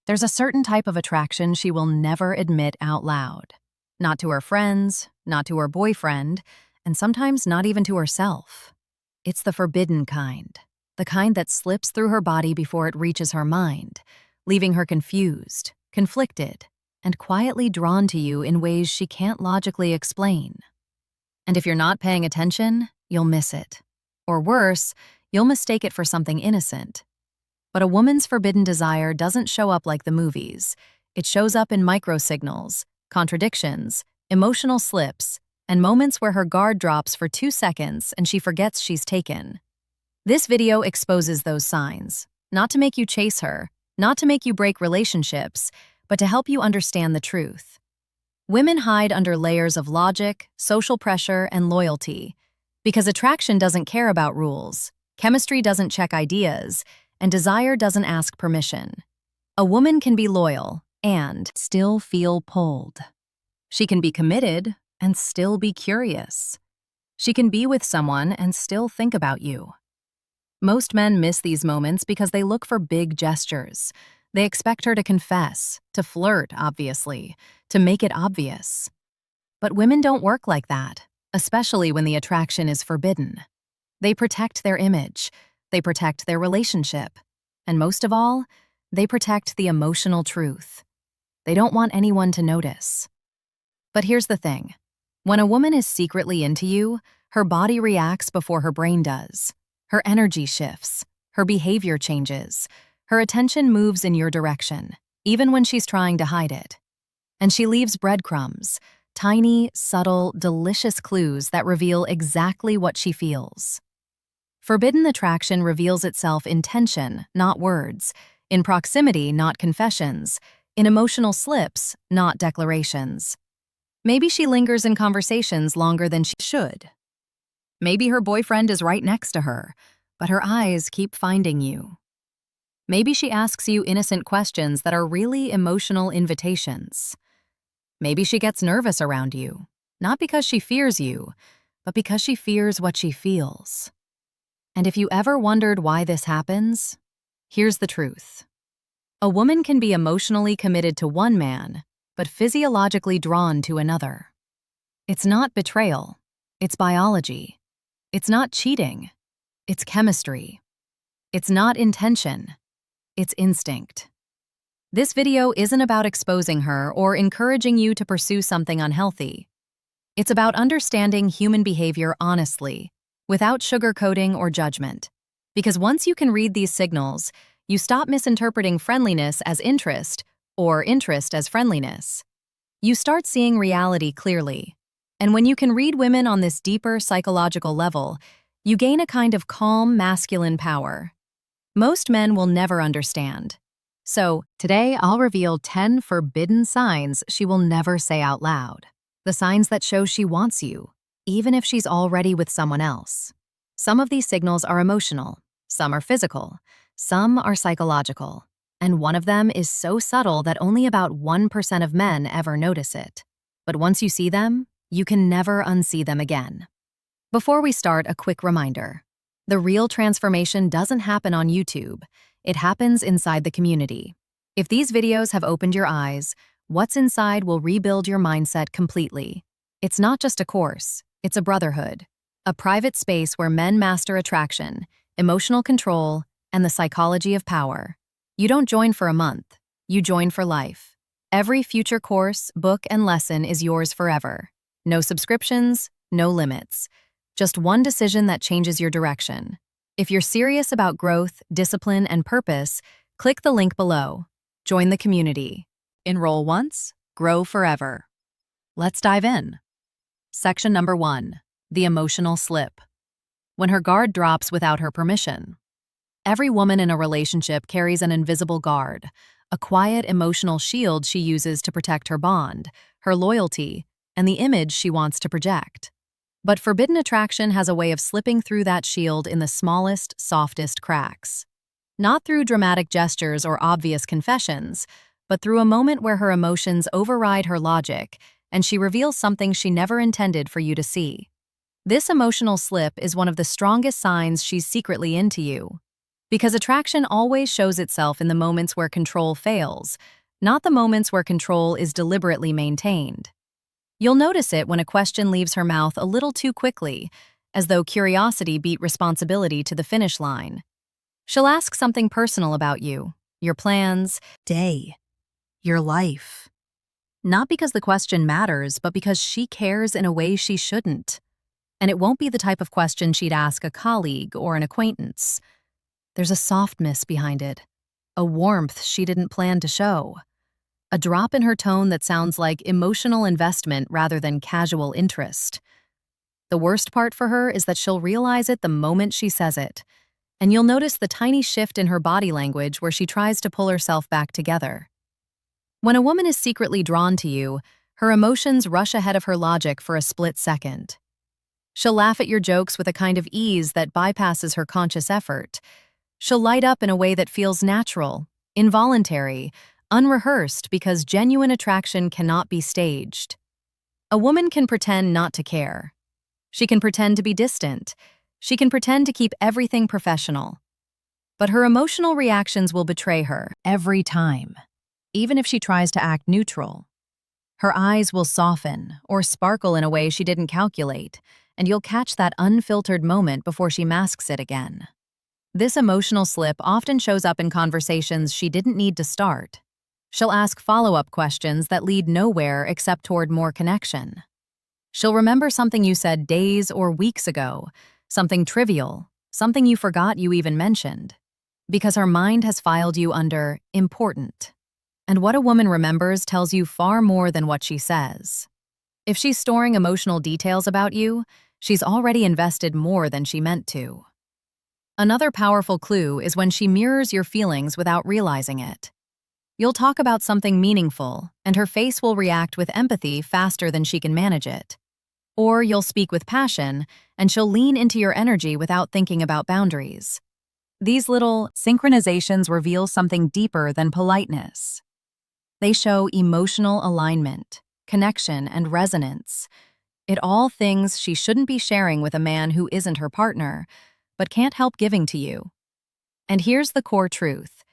There's a certain type of attraction she will never admit out loud. Not to her friends, not to her boyfriend, and sometimes not even to herself. It's the forbidden kind. The kind that slips through her body before it reaches her mind, leaving her confused, conflicted, and quietly drawn to you in ways she can't logically explain. And if you're not paying attention, you'll miss it. Or worse, you'll mistake it for something innocent. But a woman's forbidden desire doesn't show up like the movies. It shows up in microsignals, contradictions, emotional slips, and moments where her guard drops for 2 seconds and she forgets she's taken. This video exposes those signs, not to make you chase her, not to make you break relationships, but to help you understand the truth. Women hide under layers of logic, social pressure, and loyalty, because attraction doesn't care about rules, chemistry doesn't check ideas, and desire doesn't ask permission. A woman can be loyal and still feel pulled. She can be committed and still be curious. She can be with someone and still think about you. Most men miss these moments because they look for big gestures. They expect her to confess, to flirt, obviously, to make it obvious. But women don't work like that, especially when the attraction is forbidden. They protect their image. They protect their relationship. And most of all, they protect the emotional truth. They don't want anyone to notice. But here's the thing. When a woman is secretly into you, her body reacts before her brain does. Her energy shifts. Her behavior changes. Her attention moves in your direction, even when she's trying to hide it. And she leaves breadcrumbs, tiny, subtle, delicious clues that reveal exactly what she feels. Forbidden attraction reveals itself in tension, not words, in proximity, not confessions, in emotional slips, not declarations. Maybe she lingers in conversations longer than she should. Maybe her boyfriend is right next to her, but her eyes keep finding you. Maybe she asks you innocent questions that are really emotional invitations. Maybe she gets nervous around you, not because she fears you, but because she fears what she feels. And if you ever wondered why this happens, here's the truth. A woman can be emotionally committed to one man, but physiologically drawn to another. It's not betrayal. It's biology. It's not cheating. It's chemistry. It's not intention. It's instinct. This video isn't about exposing her or encouraging you to pursue something unhealthy. It's about understanding human behavior honestly, without sugarcoating or judgment. Because once you can read these signals, you stop misinterpreting friendliness as interest or interest as friendliness. You start seeing reality clearly. And when you can read women on this deeper psychological level, you gain a kind of calm masculine power. Most men will never understand. So, today I'll reveal 10 forbidden signs she will never say out loud. The signs that show she wants you, even if she's already with someone else. Some of these signals are emotional, some are physical, some are psychological, and one of them is so subtle that only about 1% of men ever notice it. But once you see them, you can never unsee them again. Before we start, a quick reminder. The real transformation doesn't happen on YouTube. It happens inside the community. If these videos have opened your eyes, what's inside will rebuild your mindset completely. It's not just a course. It's a brotherhood, a private space where men master attraction, emotional control, and the psychology of power. You don't join for a month. You join for life. Every future course, book, and lesson is yours forever. No subscriptions, no limits. Just one decision that changes your direction. If you're serious about growth, discipline, and purpose, click the link below. Join the community. Enroll once, grow forever. Let's dive in. Section number 1, the emotional slip. When her guard drops without her permission. Every woman in a relationship carries an invisible guard, a quiet emotional shield she uses to protect her bond, her loyalty, and the image she wants to project. But forbidden attraction has a way of slipping through that shield in the smallest, softest cracks. Not through dramatic gestures or obvious confessions, but through a moment where her emotions override her logic and she reveals something she never intended for you to see. This emotional slip is one of the strongest signs she's secretly into you. Because attraction always shows itself in the moments where control fails, not the moments where control is deliberately maintained. You'll notice it when a question leaves her mouth a little too quickly, as though curiosity beat responsibility to the finish line. She'll ask something personal about you, your plans, day, your life. Not because the question matters, but because she cares in a way she shouldn't. And it won't be the type of question she'd ask a colleague or an acquaintance. There's a softness behind it, a warmth she didn't plan to show, a drop in her tone that sounds like emotional investment rather than casual interest. The worst part for her is that she'll realize it the moment she says it, and you'll notice the tiny shift in her body language where she tries to pull herself back together. When a woman is secretly drawn to you, her emotions rush ahead of her logic for a split second. She'll laugh at your jokes with a kind of ease that bypasses her conscious effort. She'll light up in a way that feels natural, involuntary, unrehearsed because genuine attraction cannot be staged. A woman can pretend not to care. She can pretend to be distant. She can pretend to keep everything professional. But her emotional reactions will betray her every time, even if she tries to act neutral. Her eyes will soften or sparkle in a way she didn't calculate, and you'll catch that unfiltered moment before she masks it again. This emotional slip often shows up in conversations she didn't need to start. She'll ask follow-up questions that lead nowhere except toward more connection. She'll remember something you said days or weeks ago, something trivial, something you forgot you even mentioned, because her mind has filed you under important. And what a woman remembers tells you far more than what she says. If she's storing emotional details about you, she's already invested more than she meant to. Another powerful clue is when she mirrors your feelings without realizing it. You'll talk about something meaningful, and her face will react with empathy faster than she can manage it. Or you'll speak with passion, and she'll lean into your energy without thinking about boundaries. These little synchronizations reveal something deeper than politeness. They show emotional alignment, connection, and resonance. It all things she shouldn't be sharing with a man who isn't her partner, but can't help giving to you. And here's the core truth.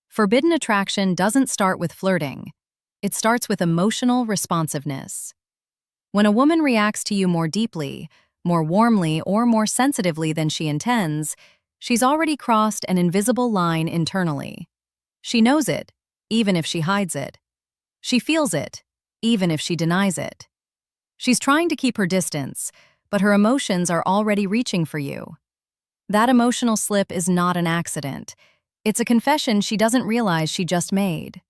Forbidden attraction doesn't start with flirting. It starts with emotional responsiveness. When a woman reacts to you more deeply, more warmly, or more sensitively than she intends, she's already crossed an invisible line internally. She knows it, even if she hides it. She feels it, even if she denies it. She's trying to keep her distance, but her emotions are already reaching for you. That emotional slip is not an accident. It's a confession she doesn't realize she just made.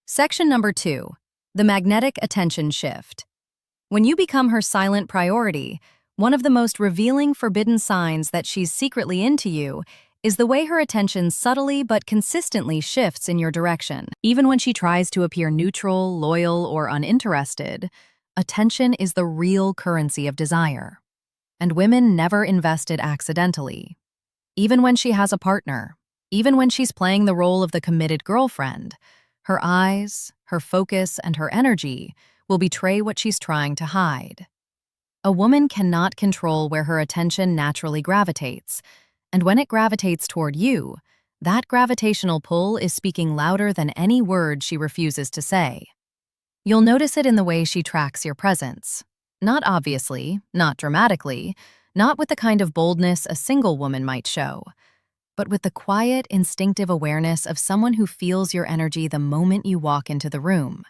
Section number 2, the magnetic attention shift. When you become her silent priority, one of the most revealing forbidden signs that she's secretly into you is the way her attention subtly but consistently shifts in your direction. Even when she tries to appear neutral, loyal, or uninterested, attention is the real currency of desire. And women never invest it accidentally. Even when she has a partner, even when she's playing the role of the committed girlfriend, her eyes, her focus, and her energy will betray what she's trying to hide. A woman cannot control where her attention naturally gravitates, and when it gravitates toward you, that gravitational pull is speaking louder than any word she refuses to say. You'll notice it in the way she tracks your presence. Not obviously, not dramatically, not with the kind of boldness a single woman might show, but with the quiet, instinctive awareness of someone who feels your energy the moment you walk into the room.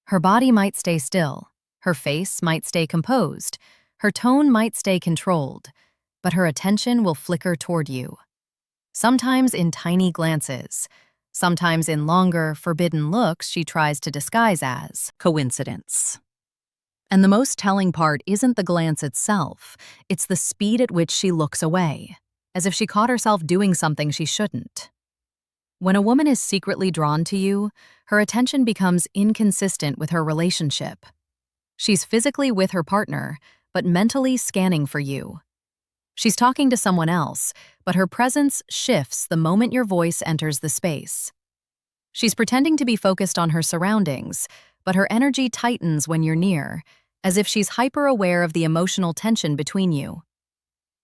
Her body might stay still, her face might stay composed, her tone might stay controlled, but her attention will flicker toward you. Sometimes in tiny glances, sometimes in longer, forbidden looks she tries to disguise as coincidence. And the most telling part isn't the glance itself, it's the speed at which she looks away, as if she caught herself doing something she shouldn't. When a woman is secretly drawn to you, her attention becomes inconsistent with her relationship. She's physically with her partner, but mentally scanning for you. She's talking to someone else, but her presence shifts the moment your voice enters the space. She's pretending to be focused on her surroundings, but her energy tightens when you're near, as if she's hyper-aware of the emotional tension between you.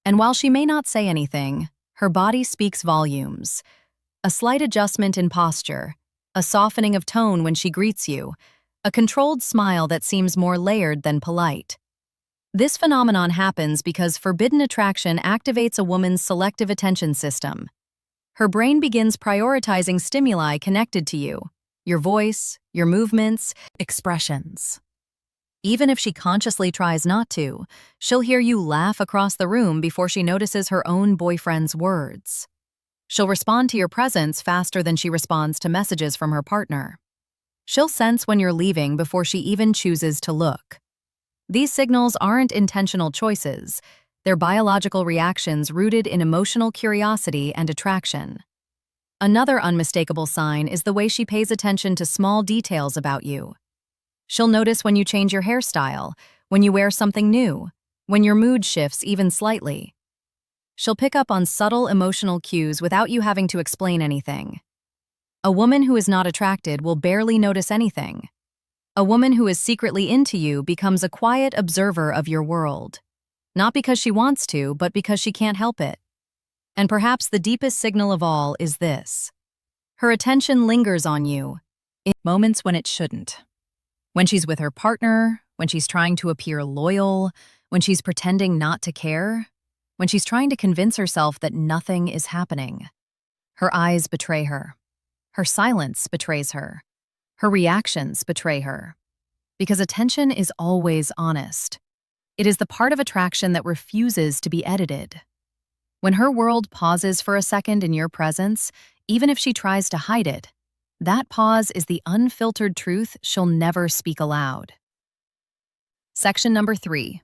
And while she may not say anything, Her body speaks volumes. A slight adjustment in posture, a softening of tone when she greets you, a controlled smile that seems more layered than polite. This phenomenon happens because forbidden attraction activates a woman's selective attention system. Her brain begins prioritizing stimuli connected to you, your voice, your movements, expressions. Even if she consciously tries not to, she'll hear you laugh across the room before she notices her own boyfriend's words. She'll respond to your presence faster than she responds to messages from her partner. She'll sense when you're leaving before she even chooses to look. These signals aren't intentional choices. They're biological reactions rooted in emotional curiosity and attraction. Another unmistakable sign is the way she pays attention to small details about you. She'll notice when you change your hairstyle, when you wear something new, when your mood shifts even slightly. She'll pick up on subtle emotional cues without you having to explain anything. A woman who is not attracted will barely notice anything. A woman who is secretly into you becomes a quiet observer of your world. Not because she wants to, but because she can't help it. And perhaps the deepest signal of all is this. Her attention lingers on you in moments when it shouldn't. When she's with her partner, when she's trying to appear loyal, when she's pretending not to care, when she's trying to convince herself that nothing is happening. Her eyes betray her. Her silence betrays her. Her reactions betray her. Because attention is always honest. It is the part of attraction that refuses to be edited. When her world pauses for a second in your presence, even if she tries to hide it, that pause is the unfiltered truth she'll never speak aloud. Section number 3.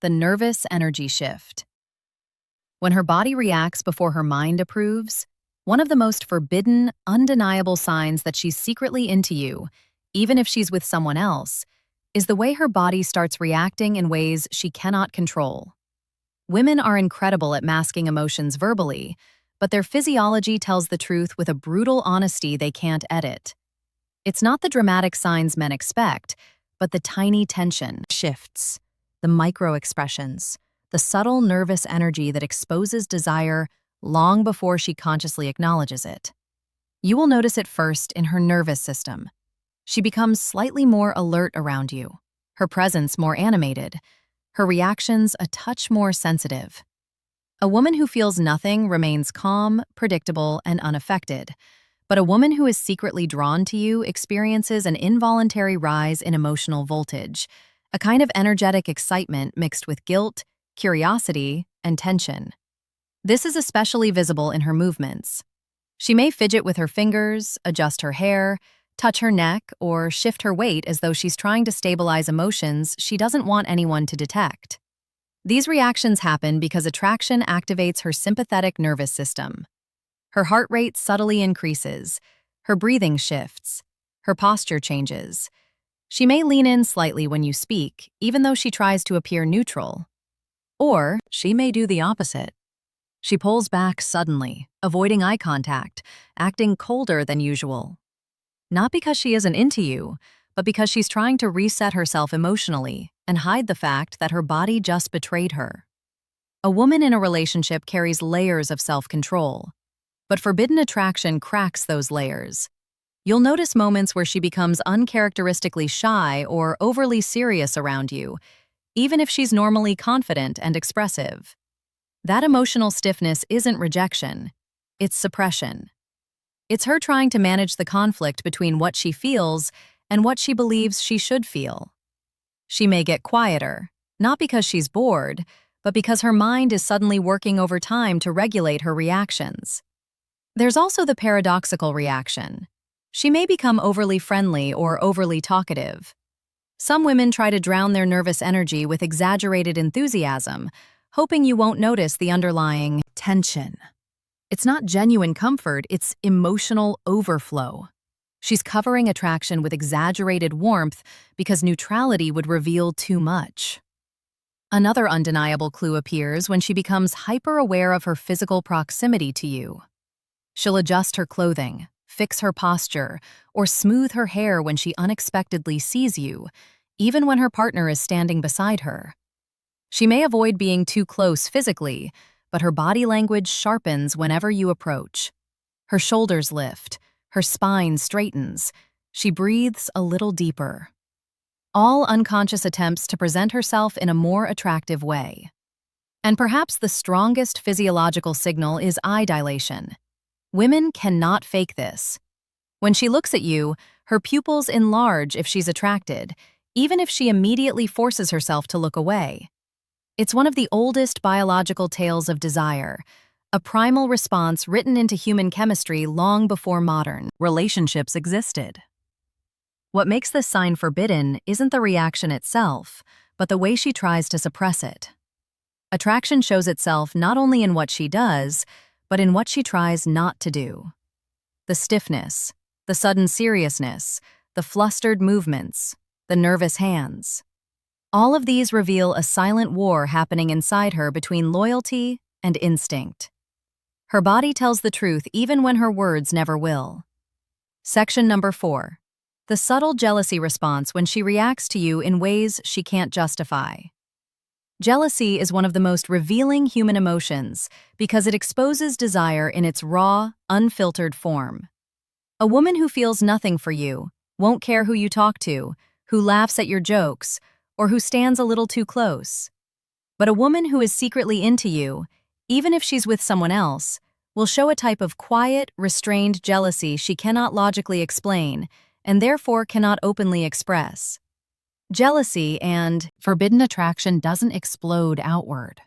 The nervous energy shift. When her body reacts before her mind approves, one of the most forbidden, undeniable signs that she's secretly into you, even if she's with someone else, is the way her body starts reacting in ways she cannot control. Women are incredible at masking emotions verbally, but their physiology tells the truth with a brutal honesty they can't edit. It's not the dramatic signs men expect, but the tiny tension shifts, the micro-expressions, the subtle nervous energy that exposes desire long before she consciously acknowledges it. You will notice it first in her nervous system. She becomes slightly more alert around you, her presence more animated, her reactions a touch more sensitive. A woman who feels nothing remains calm, predictable, and unaffected, but a woman who is secretly drawn to you experiences an involuntary rise in emotional voltage, a kind of energetic excitement mixed with guilt, curiosity, and tension. This is especially visible in her movements. She may fidget with her fingers, adjust her hair, touch her neck, or shift her weight as though she's trying to stabilize emotions she doesn't want anyone to detect. These reactions happen because attraction activates her sympathetic nervous system. Her heart rate subtly increases, her breathing shifts, her posture changes. She may lean in slightly when you speak, even though she tries to appear neutral. Or she may do the opposite. She pulls back suddenly, avoiding eye contact, acting colder than usual. Not because she isn't into you, but because she's trying to reset herself emotionally and hide the fact that her body just betrayed her. A woman in a relationship carries layers of self-control, but forbidden attraction cracks those layers. You'll notice moments where she becomes uncharacteristically shy or overly serious around you, even if she's normally confident and expressive. That emotional stiffness isn't rejection, it's suppression. It's her trying to manage the conflict between what she feels and what she believes she should feel. She may get quieter, not because she's bored, but because her mind is suddenly working overtime to regulate her reactions. There's also the paradoxical reaction. She may become overly friendly or overly talkative. Some women try to drown their nervous energy with exaggerated enthusiasm, hoping you won't notice the underlying tension. It's not genuine comfort, it's emotional overflow. She's covering attraction with exaggerated warmth because neutrality would reveal too much. Another undeniable clue appears when she becomes hyper-aware of her physical proximity to you. She'll adjust her clothing, fix her posture, or smooth her hair when she unexpectedly sees you, even when her partner is standing beside her. She may avoid being too close physically, but her body language sharpens whenever you approach. Her shoulders lift, her spine straightens, she breathes a little deeper. All unconscious attempts to present herself in a more attractive way. And perhaps the strongest physiological signal is eye dilation. Women cannot fake this. When she looks at you, her pupils enlarge if she's attracted, even if she immediately forces herself to look away. It's one of the oldest biological tales of desire, a primal response written into human chemistry long before modern relationships existed. What makes this sign forbidden isn't the reaction itself, but the way she tries to suppress it. Attraction shows itself not only in what she does, but in what she tries not to do. The stiffness, the sudden seriousness, the flustered movements, the nervous hands. All of these reveal a silent war happening inside her between loyalty and instinct. Her body tells the truth even when her words never will. Section number 4. The subtle jealousy response when she reacts to you in ways she can't justify. Jealousy is one of the most revealing human emotions because it exposes desire in its raw, unfiltered form. A woman who feels nothing for you, won't care who you talk to, who laughs at your jokes, or who stands a little too close. But a woman who is secretly into you, even if she's with someone else, will show a type of quiet, restrained jealousy she cannot logically explain and therefore cannot openly express. Jealousy and forbidden attraction doesn't explode outward.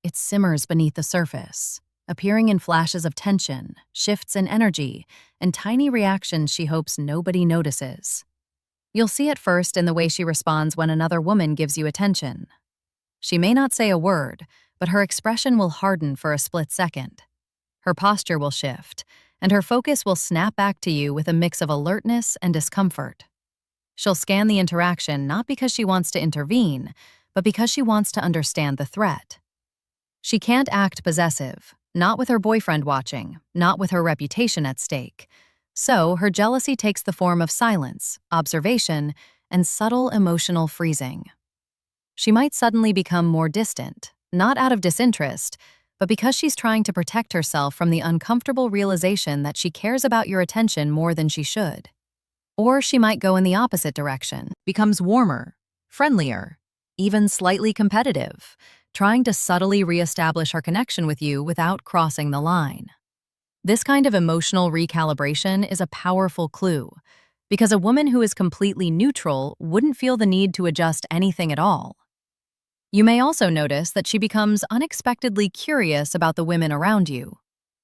It simmers beneath the surface, appearing in flashes of tension, shifts in energy, and tiny reactions she hopes nobody notices. You'll see it first in the way she responds when another woman gives you attention. She may not say a word, but her expression will harden for a split second. Her posture will shift, and her focus will snap back to you with a mix of alertness and discomfort. She'll scan the interaction not because she wants to intervene, but because she wants to understand the threat. She can't act possessive, not with her boyfriend watching, not with her reputation at stake. So her jealousy takes the form of silence, observation, and subtle emotional freezing. She might suddenly become more distant, not out of disinterest, but because she's trying to protect herself from the uncomfortable realization that she cares about your attention more than she should. Or she might go in the opposite direction, becomes warmer, friendlier, even slightly competitive, trying to subtly reestablish her connection with you without crossing the line. This kind of emotional recalibration is a powerful clue, because a woman who is completely neutral wouldn't feel the need to adjust anything at all. You may also notice that she becomes unexpectedly curious about the women around you.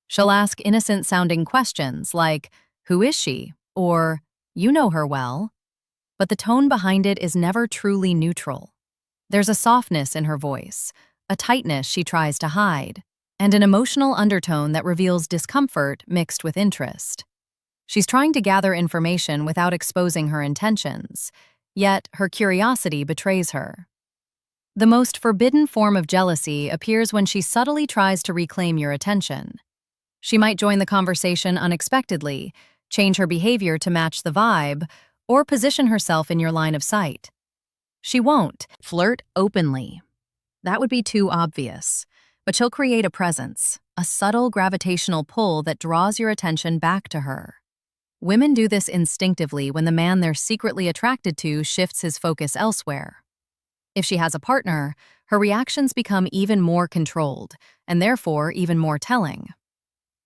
She'll ask innocent-sounding questions like, "Who is she?" or "You know her well." But the tone behind it is never truly neutral. There's a softness in her voice, a tightness she tries to hide, and an emotional undertone that reveals discomfort mixed with interest. She's trying to gather information without exposing her intentions, yet her curiosity betrays her. The most forbidden form of jealousy appears when she subtly tries to reclaim your attention. She might join the conversation unexpectedly, change her behavior to match the vibe, or position herself in your line of sight. She won't flirt openly. That would be too obvious. But she'll create a presence, a subtle gravitational pull that draws your attention back to her. Women do this instinctively when the man they're secretly attracted to shifts his focus elsewhere. If she has a partner, her reactions become even more controlled, and therefore even more telling.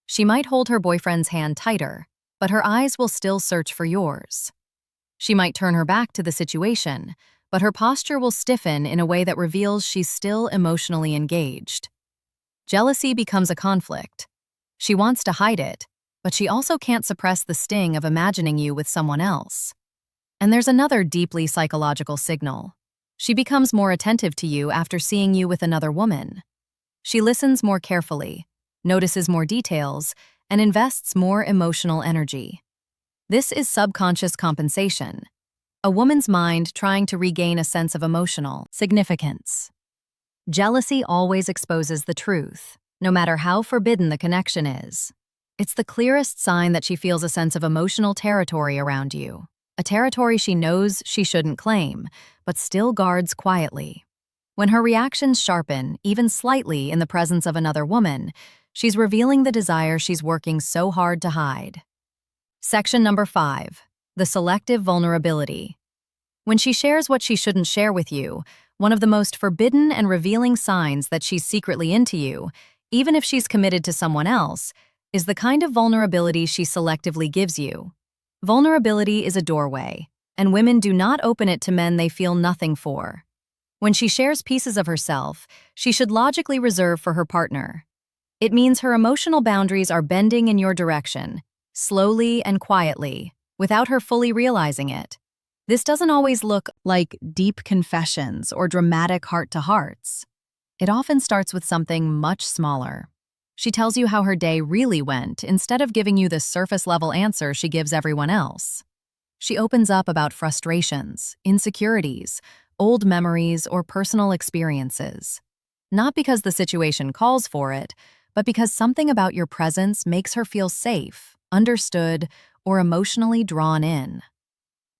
She might hold her boyfriend's hand tighter, but her eyes will still search for yours. She might turn her back to the situation, but her posture will stiffen in a way that reveals she's still emotionally engaged. Jealousy becomes a conflict. She wants to hide it, but she also can't suppress the sting of imagining you with someone else. And there's another deeply psychological signal. She becomes more attentive to you after seeing you with another woman. She listens more carefully, notices more details, and invests more emotional energy. This is subconscious compensation, a woman's mind trying to regain a sense of emotional significance. Jealousy always exposes the truth, no matter how forbidden the connection is. It's the clearest sign that she feels a sense of emotional territory around you, a territory she knows she shouldn't claim, but still guards quietly. When her reactions sharpen, even slightly in the presence of another woman, she's revealing the desire she's working so hard to hide. Section number 5. The selective vulnerability. When she shares what she shouldn't share with you, one of the most forbidden and revealing signs that she's secretly into you, even if she's committed to someone else, is the kind of vulnerability she selectively gives you. Vulnerability is a doorway, and women do not open it to men they feel nothing for. When she shares pieces of herself, she should logically reserve for her partner. It means her emotional boundaries are bending in your direction, slowly and quietly, without her fully realizing it. This doesn't always look like deep confessions or dramatic heart-to-hearts. It often starts with something much smaller. She tells you how her day really went instead of giving you the surface-level answer she gives everyone else. She opens up about frustrations, insecurities, old memories, or personal experiences. Not because the situation calls for it, but because something about your presence makes her feel safe, understood, or emotionally drawn in.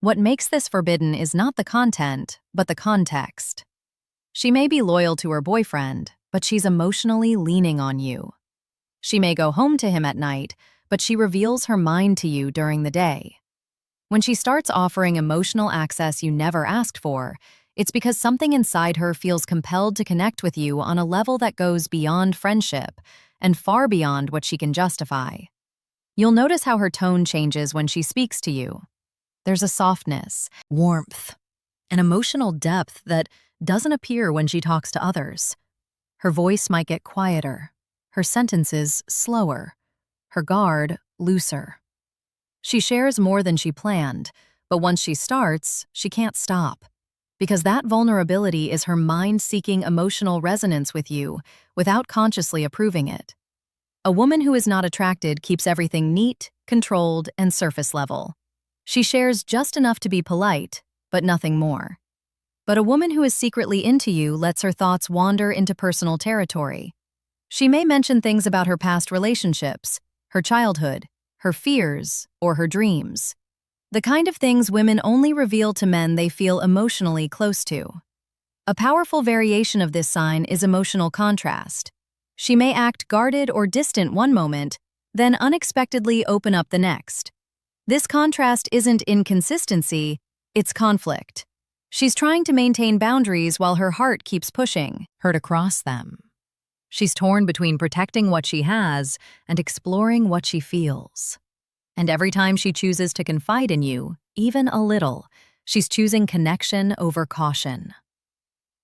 What makes this forbidden is not the content, but the context. She may be loyal to her boyfriend, but she's emotionally leaning on you. She may go home to him at night, but she reveals her mind to you during the day. When she starts offering emotional access you never asked for, it's because something inside her feels compelled to connect with you on a level that goes beyond friendship and far beyond what she can justify. You'll notice how her tone changes when she speaks to you. There's a softness, warmth, an emotional depth that doesn't appear when she talks to others. Her voice might get quieter, her sentences slower, her guard looser. She shares more than she planned, but once she starts, she can't stop. Because that vulnerability is her mind seeking emotional resonance with you without consciously approving it. A woman who is not attracted keeps everything neat, controlled, and surface level. She shares just enough to be polite, but nothing more. But a woman who is secretly into you lets her thoughts wander into personal territory. She may mention things about her past relationships, her childhood, her fears, or her dreams. The kind of things women only reveal to men they feel emotionally close to. A powerful variation of this sign is emotional contrast. She may act guarded or distant one moment, then unexpectedly open up the next. This contrast isn't inconsistency, it's conflict. She's trying to maintain boundaries while her heart keeps pushing her to cross them. She's torn between protecting what she has and exploring what she feels. And every time she chooses to confide in you, even a little, she's choosing connection over caution.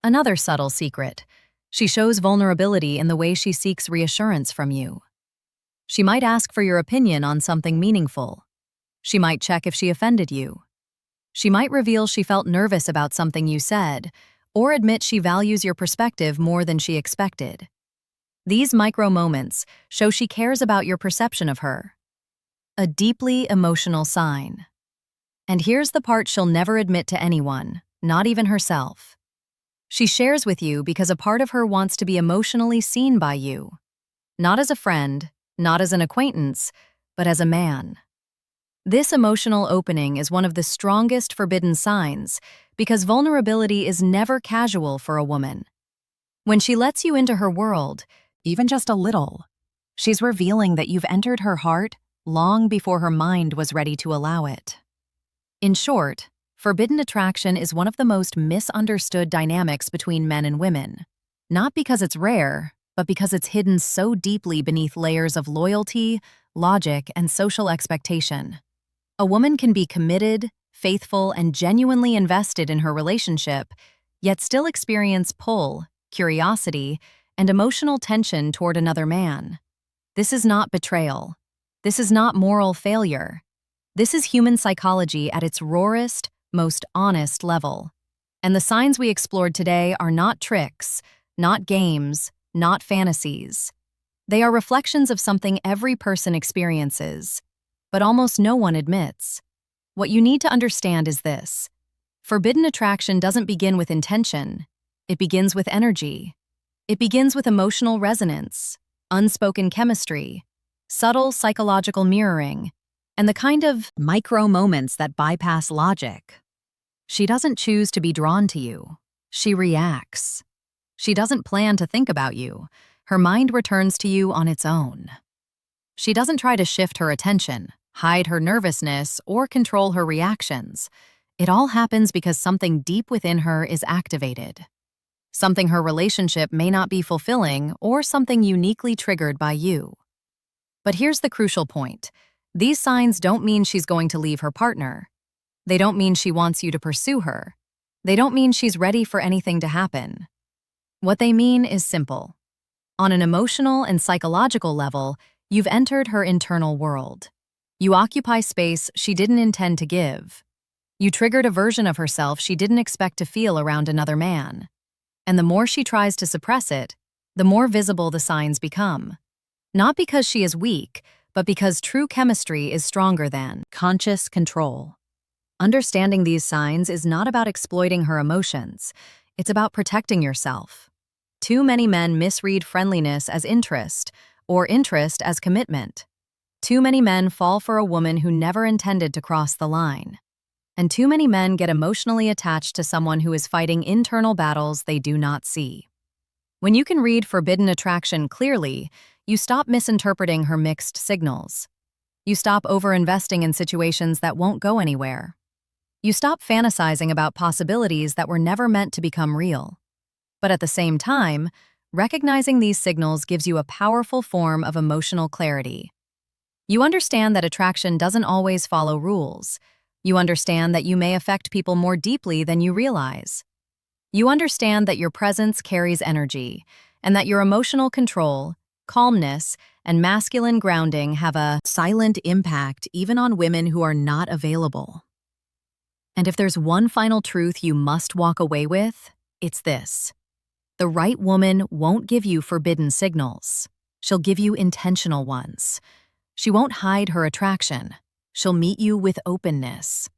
Another subtle secret: she shows vulnerability in the way she seeks reassurance from you. She might ask for your opinion on something meaningful. She might check if she offended you. She might reveal she felt nervous about something you said, or admit she values your perspective more than she expected. These micro moments show she cares about your perception of her. A deeply emotional sign. And here's the part she'll never admit to anyone, not even herself. She shares with you because a part of her wants to be emotionally seen by you. Not as a friend, not as an acquaintance, but as a man. This emotional opening is one of the strongest forbidden signs because vulnerability is never casual for a woman. When she lets you into her world, even just a little, she's revealing that you've entered her heart long before her mind was ready to allow it. In short, forbidden attraction is one of the most misunderstood dynamics between men and women, not because it's rare, but because it's hidden so deeply beneath layers of loyalty, logic, and social expectation. A woman can be committed, faithful, and genuinely invested in her relationship, yet still experience pull, curiosity, and emotional tension toward another man. This is not betrayal. This is not moral failure. This is human psychology at its rawest, most honest level. And the signs we explored today are not tricks, not games, not fantasies. They are reflections of something every person experiences, but almost no one admits. What you need to understand is this: forbidden attraction doesn't begin with intention. It begins with energy. It begins with emotional resonance, unspoken chemistry, subtle psychological mirroring, and the kind of micro moments that bypass logic. She doesn't choose to be drawn to you. She reacts. She doesn't plan to think about you. Her mind returns to you on its own. She doesn't try to shift her attention, hide her nervousness, or control her reactions. It all happens because something deep within her is activated. Something her relationship may not be fulfilling, or something uniquely triggered by you. But here's the crucial point. These signs don't mean she's going to leave her partner. They don't mean she wants you to pursue her. They don't mean she's ready for anything to happen. What they mean is simple. On an emotional and psychological level, you've entered her internal world. You occupy space she didn't intend to give. You triggered a version of herself she didn't expect to feel around another man. And the more she tries to suppress it, the more visible the signs become. Not because she is weak, but because true chemistry is stronger than conscious control. Understanding these signs is not about exploiting her emotions. It's about protecting yourself. Too many men misread friendliness as interest, or interest as commitment. Too many men fall for a woman who never intended to cross the line. And too many men get emotionally attached to someone who is fighting internal battles they do not see. When you can read forbidden attraction clearly, you stop misinterpreting her mixed signals. You stop over-investing in situations that won't go anywhere. You stop fantasizing about possibilities that were never meant to become real. But at the same time, recognizing these signals gives you a powerful form of emotional clarity. You understand that attraction doesn't always follow rules. You understand that you may affect people more deeply than you realize. You understand that your presence carries energy, and that your emotional control, calmness, and masculine grounding have a silent impact even on women who are not available. And if there's one final truth you must walk away with, it's this. The right woman won't give you forbidden signals. She'll give you intentional ones. She won't hide her attraction. She'll meet you with openness.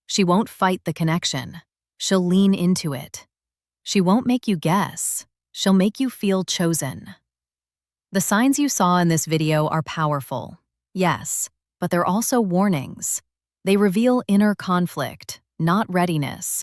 She won't fight the connection. She'll lean into it. She won't make you guess. She'll make you feel chosen. The signs you saw in this video are powerful, yes, but they're also warnings. They reveal inner conflict, not readiness.